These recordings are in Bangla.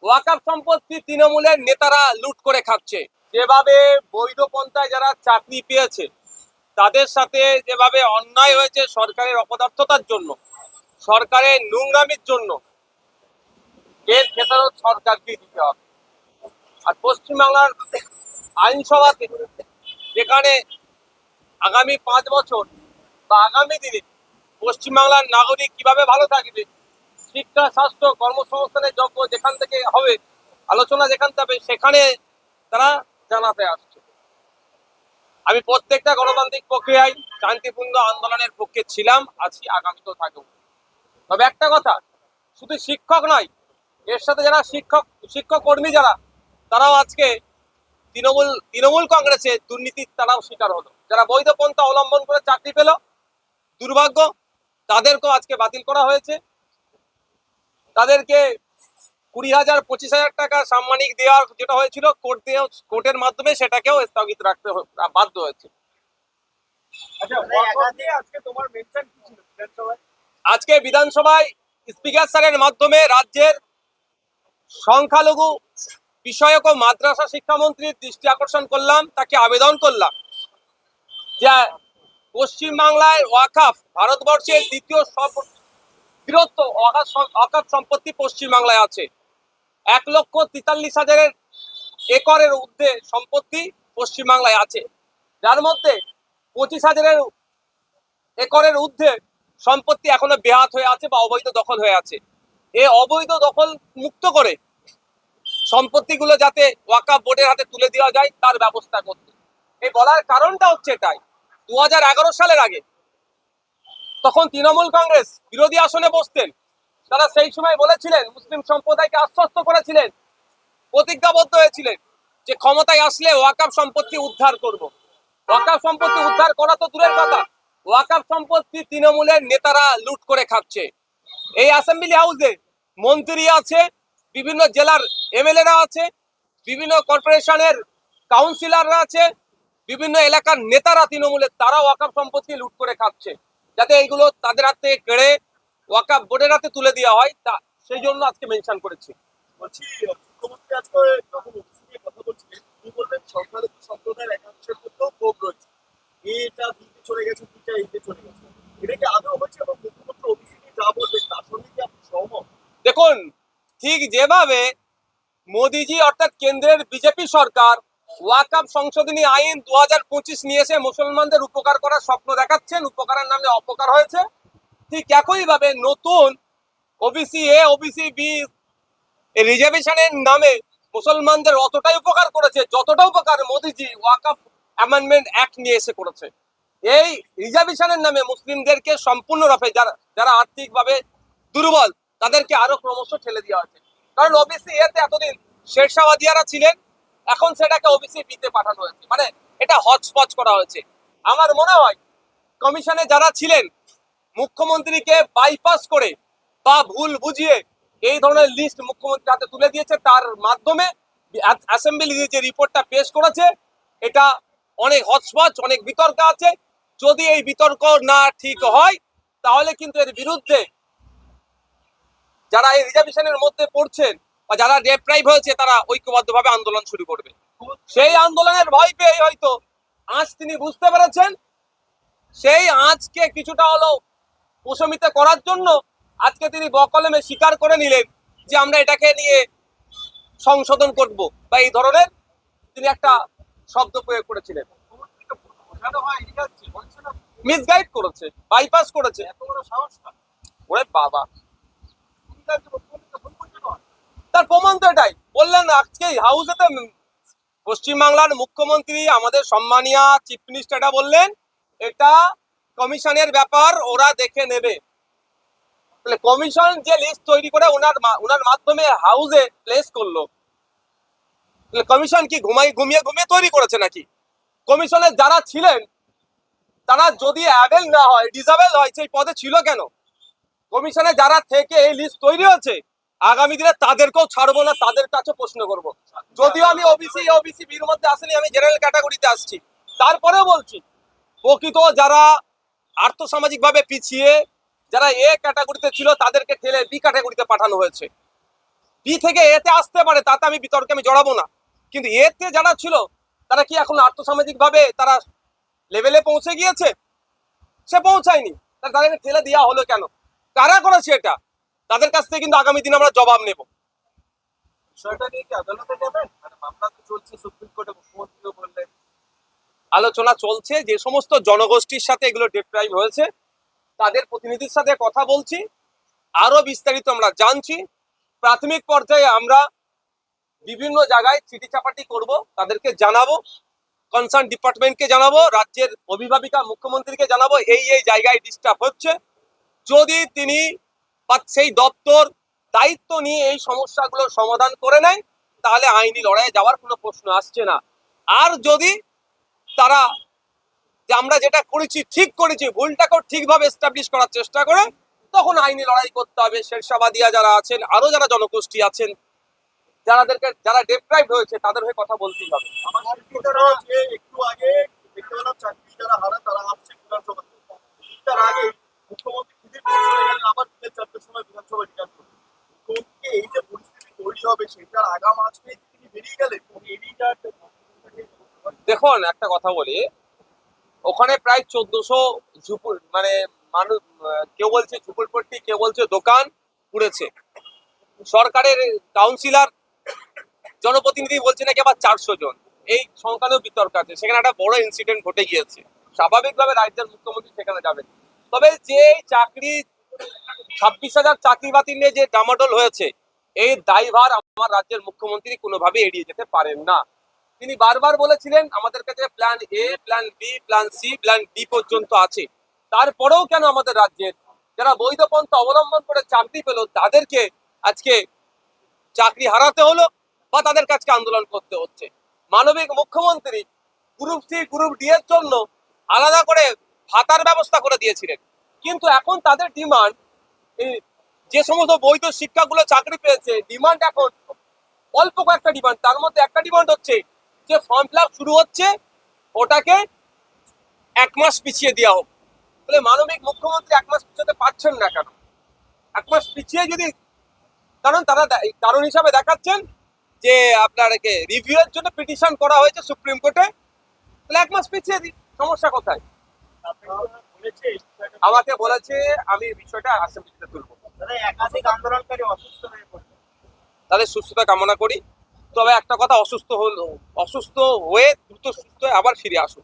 ওয়াকফ সম্পত্তি তৃণমূলের নেতারা লুট করে খাচ্ছে। যেভাবে বৈধ পন্থায় যারা চাকরি পেয়েছে তাদের সাথে যেভাবে অন্যায় হয়েছে সরকারের অপদার্থতার জন্য, সরকারের নোংরামির জন্য, এর খেসারত সরকারকে দিতে হবে। আর পশ্চিমবাংলার আইনসভাতে যেখানে আগামী 5 বছর বা আগামী দিনে পশ্চিমবাংলার নাগরিক কিভাবে ভালো থাকবে, শিক্ষা, স্বাস্থ্য, কর্মসংস্থানের যোগ্য যেখান থেকে হবে, আলোচনা যেখান থেকে সেখানে তারা জানাতে আসছে। আমি প্রত্যেকটা গণতান্ত্রিক প্রক্রিয়ায় শান্তিপূর্ণ আন্দোলনের পক্ষে ছিলাম, আছি, আগামীতেও থাকবো। তবে একটা কথা, শুধু শিক্ষক নয়, এর সাথে যারা শিক্ষক কর্মী যারা, তারাও আজকে তৃণমূল কংগ্রেসের দুর্নীতির তারাও শিকার হলো। যারা বৈধ পন্থা অবলম্বন করে চাকরি পেল, দুর্ভাগ্য, তাদেরকেও আজকে বাতিল করা হয়েছে। তাদেরকে 20,000 25,000 টাকা সাম্মানিক দেওয়ার যেটা হয়েছিল কোর্টের মাধ্যমে সেটাকেও স্থগিত রাখতে বাধ্য হয়েছে। আজকে বিধানসভায় স্পিকার স্যারের মাধ্যমে রাজ্যের সংখ্যালঘু বিষয়ক ও মাদ্রাসা শিক্ষামন্ত্রীর দৃষ্টি আকর্ষণ করলাম, তাকে আবেদন করলাম যে পশ্চিমবাংলায় ওয়াকফ ভারতবর্ষের দ্বিতীয় বৃহত্তম ওয়াকফ সম্পত্তি পশ্চিমবাংলায় আছে। 1,43,000 একরের ঊর্ধ্বে সম্পত্তি পশ্চিমবাংলায় আছে, যার মধ্যে 25,000 একরের ঊর্ধ্বে সম্পত্তি এখনো বেহাত হয়ে আছে বা অবৈধ দখল হয়ে আছে। এই অবৈধ দখল মুক্ত করে সম্পত্তিগুলো যাতে ওয়াকফ বোর্ডের হাতে তুলে দেওয়া যায় তার ব্যবস্থা করতে। এই বলার কারণটা হচ্ছে এটাই, 2011 সালের আগে তখন তৃণমূল কংগ্রেস বিরোধী আসনে বসতেন, তারা সেই সময় বলেছিলেন, মুসলিম সম্প্রদায়কে আশ্বস্ত করেছিলেন, প্রতিজ্ঞাবদ্ধ হয়েছিলেন যে ক্ষমতায় আসলে ওয়াকফ সম্পত্তি উদ্ধার করব। ওয়াকফ সম্পত্তি উদ্ধার করা তো দূরের কথা, ওয়াকফ সম্পত্তি তৃণমূলের নেতারা লুট করে খাচ্ছে। এই অ্যাসেম্বলি হাউসে মন্ত্রী আছে, বিভিন্ন জেলার এমএলএরা আছে, বিভিন্ন কর্পোরেশনের কাউন্সিলররা আছে, বিভিন্ন এলাকার নেতারা তৃণমূলের, তারা ওয়াকফ সম্পত্তি লুট করে খাচ্ছে। যাতে এইগুলো তাদের হাত থেকে কেড়ে ওয়াকফ বোর্ডের হাতে তুলে দেওয়া হয়, তা সেই জন্য আজকে মেনশন করেছি। বলছি, মুখ্যমন্ত্রী আজকে যখন অফিস নিয়ে কথা বলছিলেন, তিনি বললেন সংখ্যালঘু সম্প্রদায়ের একাংশের মধ্যেও ক্ষোভ রয়েছে, এটা দিতে চলে গেছে, দুইটা এতে চলে গেছে, এটা কি আদৌ হচ্ছে? এবং মুখ্যমন্ত্রী অফিস নিয়ে যা বলবেন তার সঙ্গে কি আপনি সহমত? দেখুন, ঠিক যেভাবে মোদিজি অর্থাৎ কেন্দ্রের বিজেপি সরকার ওয়াকফ সংশোধনী আইন 2025 নিয়ে এসে মুসলমানদের উপকার করার স্বপ্ন দেখাচ্ছেন, উপকারের নামে অপকার হয়েছে, ঠিক একইভাবে নতুন ওবিসি এ, ওবিসি বি রিজার্ভেশনের নামে মুসলমানদের অতটাই উপকার করেছে যতটা উপকার মোদিজি ওয়াকফ অ্যামেন্ডমেন্ট অ্যাক্ট নিয়ে এসে করেছে। এই রিজার্ভেশনের নামে মুসলিমদেরকে সম্পূর্ণরূপে যারা আর্থিকভাবে দুর্বল তাদেরকে আরো ক্রমশ ঠেলে দেওয়া হয়েছে। কারণ ওবিসি এতে এতদিন শেরশাহওয়াদিয়ারা ছিলেন, এখন সেটাকে ওবিসি বিতে পাঠানো হয়েছে, মানে এটা হচপচ করা হয়েছে। আমার মনে হয় কমিশনে যারা ছিলেন মুখ্যমন্ত্রীকে বাইপাস করে বা ভুল বুঝিয়ে এই ধরনের লিস্ট মুখ্যমন্ত্রীর হাতে তুলে দিয়েছে, তার মাধ্যমে অ্যাসেম্বলি যে রিপোর্টটা পেশ করেছে এটা অনেক হচপচ, অনেক বিতর্ক আছে। যদি এই বিতর্ক না ঠিক হয় তাহলে কিন্তু এর বিরুদ্ধে যারা এই রিজার্ভেশনের মধ্যে পড়ছেন বা যারা ডেপ্রাইভ হয়েছে তারা ঐক্যবদ্ধভাবে আন্দোলন শুরু করবে। সেই আন্দোলনের ভয় পেয়ে হয়তো আজ তিনি বুঝতে পেরেছেন, সেই আজকে কিছুটা হলেও প্রশমিত করার জন্য আজকে তিনি বকলমে স্বীকার করে নিলেন যে আমরা এটাকে নিয়ে সংশোধন করব, বা এই ধরনের তিনি একটা শব্দ প্রয়োগ করেছিলেন। মিসগাইড করেছে, বাইপাস করেছে, ওরে বাবা, তার প্রমাণ তো এটাই বললেন আজকে হাউসেতে। পশ্চিমবাংলার মুখ্যমন্ত্রী আমাদের সম্মানীয় চিফ মিনিস্টার এটা বললেন, এটা কমিশনের ব্যাপার, ওরা দেখে নেবে। তাহলে কমিশন যে লিস্ট তৈরি করে ওনার মাধ্যমে হাউসে প্লেস করলো, কমিশন কি ঘুমিয়ে তৈরি করেছে নাকি? কমিশনের যারা ছিলেন তারা যদি অ্যাবেল না হয়, ডিসেবল হয়, সেই পদে ছিল কেন? কমিশনে যারা থেকে এই লিস্ট তৈরি হয়েছে, আগামী দিনে তাদেরকেও ছাড়বো না, তাদের কাছে প্রশ্ন করব। যদিও আমি ওবিসি বির মধ্যে আসেনি, আমি জেনারেল ক্যাটাগরিতে আসছি, তারপরেও বলছি প্রকৃত যারা আর্থসামাজিক ভাবে পিছিয়ে, যারা এ ক্যাটাগরিতে ছিল তাদেরকে ঠেলে বি ক্যাটাগরিতে পাঠানো হয়েছে। বি থেকে এতে আসতে পারে, তাতে আমি বিতর্কে আমি জড়াবো না, কিন্তু এতে যারা ছিল তারা কি এখন আর্থসামাজিক ভাবে তারা লেভেলে পৌঁছে গিয়েছে? সে পৌঁছায়নি। তাদেরকে ঠেলে দেওয়া হলো কেন? কারা করেছে এটা? তাদের কাছ থেকে কিন্তু আগামী দিনে আমরা জবাব নেব। বিষয়টা নিয়ে কি আদালতে যাবেন? মানে মামলা তো চলছে সুপ্রিম কোর্টে, মুখ্যমন্ত্রীও বললেন। আলোচনা চলছে, যে সমস্ত জনগোষ্ঠীর সাথে এগুলো ডিপ্রাইভ হয়েছে তাদের প্রতিনিধির সাথে কথা বলছি, আরো বিস্তারিত আমরা জানছি। প্রাথমিক পর্যায়ে আমরা বিভিন্ন জায়গায় চিঠি চাপাটি করব, তাদেরকে জানাবো, কনসার্ন ডিপার্টমেন্টকে জানাবো, রাজ্যের অভিভাবিকা মুখ্যমন্ত্রীকে জানাবো এই এই জায়গায় ডিস্টার্ব হচ্ছে। যদি তিনি বা সেই দপ্তর দায়িত্ব নিয়ে এই সমস্যাগুলোর সমাধান করে নেয় তাহলে আইনি লড়াইয়ে যাওয়ার কোনো প্রশ্ন আসছে না। আর যদি তারা যে আমরা যেটা করেছি ঠিক করেছি, ভুলটাকেও ঠিকভাবে এস্টাবলিশ করার চেষ্টা করে, তখন আইনি লড়াই করতে হবে। শেরশাবাদিয়া যারা আছেন, আরো যারা জনগোষ্ঠী আছেন, যারা ডেপ্রাইভ হয়েছে, তাদের হয়ে কথা বলতেই হবে। আমার সুবিধাটা যে একটু আগে দেখতে পেলাম চাকরি যারা হারা তারা আসছে বিধানসভাতে। তার আগে মুখ্যমন্ত্রী দিদির চলে গেলেন, আবার বিকেল 4টার সময় বিধানসভা রিটার্ন করলেন। মুখ্যমন্ত্রীকে এই যে পরিস্থিতি তৈরি হবে সেটার আগাম আঁচ পেয়ে তিনি বেরিয়ে গেলেন। এডিটা দেখুন, একটা কথা বলি, ওখানে প্রায় 1400 ঝুপুর মানে মানুষ, কেউ বলছে ঝুপুরপট্টি, কেউ বলছে দোকান পুড়েছে। সরকারের কাউন্সিলর জনপ্রতিনিধি বলছে নাকি আবার 400 জন। এই সংখ্যা নিয়েও বিতর্ক আছে। সেখানে একটা বড় ইনসিডেন্ট ঘটে গিয়েছে, স্বাভাবিকভাবে রাজ্যের মুখ্যমন্ত্রী সেখানে যাবেন। তবে যে চাকরি 26,000 চাকরি বাতিল নিয়ে যে ডামাডোল হয়েছে, এই দায়ভার আমার রাজ্যের মুখ্যমন্ত্রী কোনোভাবে এড়িয়ে যেতে পারেন না। তিনি বারবার বলেছিলেন আমাদের কাছে plan A, plan B, plan C, plan D পর্যন্ত আছে। তারপরেও কেন আমাদের রাজ্যের যারা বৈধ পন্থা অবলম্বন করে চাকরি পেল তাদেরকে আজকে চাকরি হারাতে হলো বা তাদের কাছে আন্দোলন করতে হচ্ছে? মানবিক মুখ্যমন্ত্রী গ্রুপ সি গ্রুপ ডি এর জন্য আলাদা করে ভাতার ব্যবস্থা করে দিয়েছিলেন, কিন্তু এখন তাদের ডিমান্ড, যে সমস্ত বৈধ শিক্ষাগুলো চাকরি পেয়েছে, ডিমান্ড এখন অল্প কয়েকটা ডিমান্ড। তার মধ্যে একটা ডিমান্ড হচ্ছে যে ফর্ম ফিল আপ শুরু হচ্ছে ওটাকে 1 মাস পিছিয়ে দেওয়া হোক। তাহলে মানবিক মুখ্যমন্ত্রী 1 মাস পিছাতে পারছেন না কেন? 1 মাস পিছিয়ে যদি, কারণ তারা কারণ হিসাবে দেখাচ্ছেন যে আপনারকে রিভিউ এর জন্য পিটিশন করা হয়েছে সুপ্রিম কোর্টে, তাহলে 1 মাস পিছিয়ে দিই, সমস্যা কোথায়? বলেছে আমাকে বলেছে আমি বিষয়টা অ্যাসেম্বলিতে তুলবো। তারা একাধিক আন্দোলনকারী অসুস্থ হয়ে পড়ছে। তাদের সুস্থতা কামনা করি। তবে একটা কথা, অসুস্থ হয়ে দ্রুত সুস্থ হয়ে আবার ফিরে আসুন।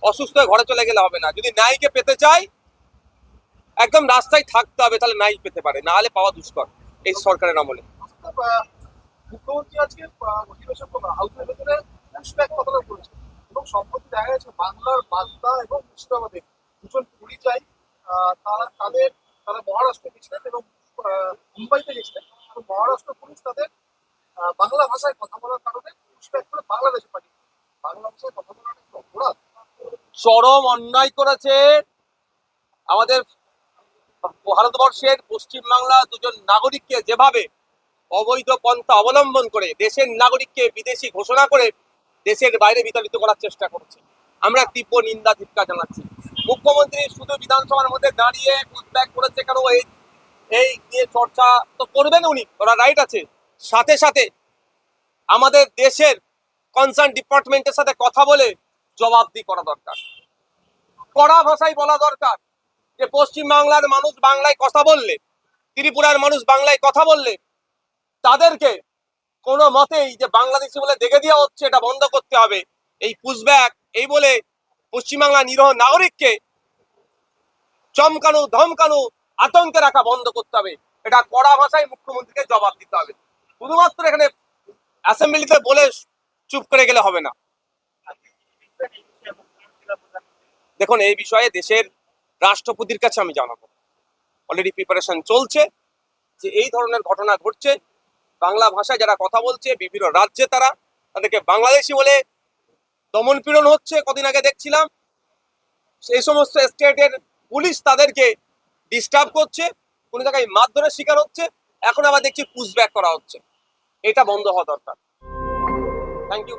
অসুস্থ হয়ে ঘরে চলে গেলে হবে না। যদি ন্যায়কে পেতে চাই একদম রাস্তায় থাকতে হবে, তাহলে ন্যায় পেতে পারে, না হলে পাওয়া দুষ্কর এই সরকারের আমলে। মুখ্যমন্ত্রী আজকে অধিবেশন হাউসের ভেতরে পুশব্যাক কথাটা বলেছে এবং সম্প্রতি দেখা গেছে বাংলার বার্তা এবং মুর্শিদাবাদের দুজন পরিযায়ী তারা মহারাষ্ট্রে গেছিলেন এবং মুম্বাইতে গেছিলেন এবং মহারাষ্ট্র পুলিশ তাদের বাংলা ভাষায় কথা বলার কারণে পুশব্যাক করে বাংলাদেশে পাঠিয়ে বাংলা ভাষায় কথা বলার একটা অপরাধ। চরম অন্যায় করেছে আমাদের ভারতবর্ষের পশ্চিমবাংলা দুজন নাগরিককে যেভাবে অবৈধ পন্থা অবলম্বন করে দেশের নাগরিককে বিদেশি ঘোষণা করে দেশের বাইরে বিতাড়িত করার চেষ্টা করছে। আমরা তীব্র নিন্দা ধিক্কার জানাচ্ছি। মুখ্যমন্ত্রী শুধু বিধানসভার মধ্যে দাঁড়িয়ে পুশব্যাক করেছে কেন, এই নিয়ে চর্চা তো করবেন উনি, ওরা রাইট আছে। সাথে সাথে আমাদের দেশের কনসার্ন ডিপার্টমেন্টের সাথে কথা বলে জবাবদিহি করা দরকার, কড়া ভাষায় বলা দরকার যে পশ্চিমবাংলার মানুষ বাংলায় কথা বললে, ত্রিপুরার মানুষ বাংলায় কথা বললে তাদেরকে কোনো মতেই যে বাংলাদেশি বলে দেখে দেওয়া হচ্ছে এটা বন্ধ করতে হবে। এই পুশব্যাক এই বলে পশ্চিমবাংলা নিরীহ নাগরিককে চমকানো, ধমকানো, আতঙ্কে রাখা বন্ধ করতে হবে। এটা কড়া ভাষায় মুখ্যমন্ত্রীকে জবাব দিতে হবে। শুধুমাত্র এখানে অ্যাসেম্বলিতে বলে চুপ করে গেলে হবে না। দেখুন, এই বিষয়ে দেশের রাষ্ট্রপতির কাছে আমি জানাবো। অলরেডি প্রিপারেশন চলছে যে এই ধরনের ঘটনা ঘটছে, বাংলা ভাষায় যারা কথা বলছে বিভিন্ন রাজ্যে তাদেরকে বাংলাদেশি বলে দমন পীড়ন হচ্ছে। কদিন আগে দেখছিলাম সেই সমস্ত স্টেটের পুলিশ তাদেরকে ডিস্টার্ব করছে, কোনো জায়গায় মারধরের শিকার হচ্ছে, এখন আবার দেখছি পুশব্যাক করা হচ্ছে। এটা বন্ধ হওয়া দরকার। Thank you.